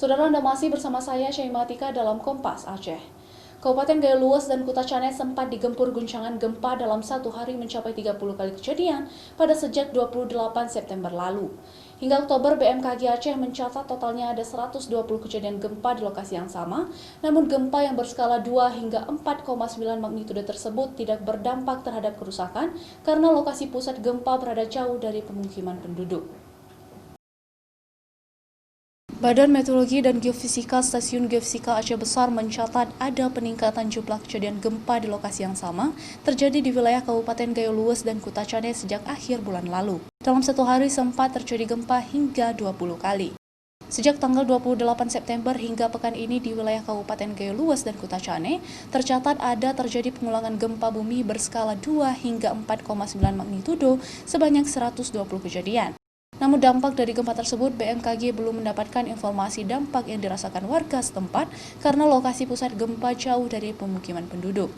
Saudara, Anda masih bersama saya, Syaimatika, dalam Kompas Aceh. Kabupaten Gayo Luas dan Kuta Cane sempat digempur guncangan gempa dalam satu hari mencapai 30 kali kejadian pada sejak 28 September lalu. Hingga Oktober, BMKG Aceh mencatat totalnya ada 120 kejadian gempa di lokasi yang sama, namun gempa yang berskala 2 hingga 4,9 magnitudo tersebut tidak berdampak terhadap kerusakan karena lokasi pusat gempa berada jauh dari pemukiman penduduk. Badan Meteorologi dan Geofisika Stasiun Geofisika Aceh Besar mencatat ada peningkatan jumlah kejadian gempa di lokasi yang sama terjadi di wilayah Kabupaten Gayo Luas dan Kuta Cane sejak akhir bulan lalu. Dalam satu hari sempat terjadi gempa hingga 20 kali. Sejak tanggal 28 September hingga pekan ini di wilayah Kabupaten Gayo Luas dan Kuta Cane, tercatat ada terjadi pengulangan gempa bumi berskala 2 hingga 4,9 magnitudo sebanyak 120 kejadian. Namun dampak dari gempa tersebut, BMKG belum mendapatkan informasi dampak yang dirasakan warga setempat karena lokasi pusat gempa jauh dari pemukiman penduduk.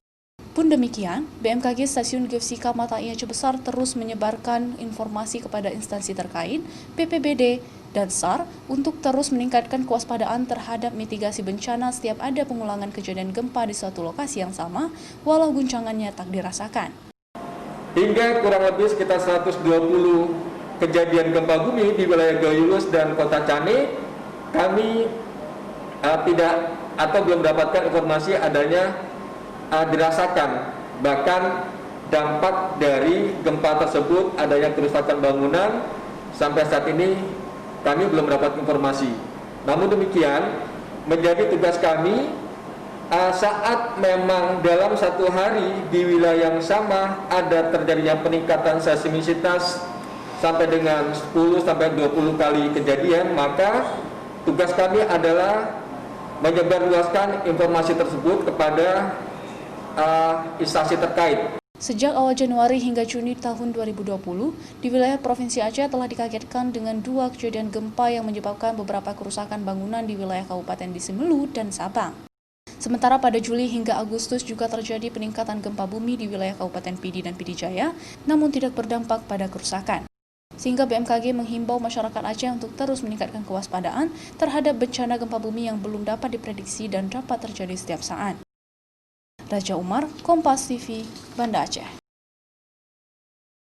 Pun demikian, BMKG Stasiun Geofisika Matai Aceh Besar terus menyebarkan informasi kepada instansi terkait, BPBD, dan SAR untuk terus meningkatkan kewaspadaan terhadap mitigasi bencana setiap ada pengulangan kejadian gempa di suatu lokasi yang sama, walau guncangannya tak dirasakan. Hingga kurang lebih sekitar 120 kejadian gempa bumi di wilayah Gayo Luas dan Kota Cane, kami tidak atau belum mendapatkan informasi adanya dirasakan. Bahkan dampak dari gempa tersebut adanya kerusakan bangunan, sampai saat ini kami belum mendapat informasi. Namun demikian, menjadi tugas kami saat memang dalam satu hari di wilayah yang sama ada terjadinya peningkatan seismisitas sampai dengan 10 sampai 20 kali kejadian, maka tugas kami adalah menyebarluaskan informasi tersebut kepada instansi terkait. Sejak awal Januari hingga Juni tahun 2020, di wilayah Provinsi Aceh telah dikagetkan dengan 2 kejadian gempa yang menyebabkan beberapa kerusakan bangunan di wilayah Kabupaten di Semelu dan Sabang. Sementara pada Juli hingga Agustus juga terjadi peningkatan gempa bumi di wilayah Kabupaten Pidi dan Pidi Jaya, namun tidak berdampak pada kerusakan. Sehingga BMKG menghimbau masyarakat Aceh untuk terus meningkatkan kewaspadaan terhadap bencana gempa bumi yang belum dapat diprediksi dan dapat terjadi setiap saat. Raja Umar, Kompas TV, Banda Aceh.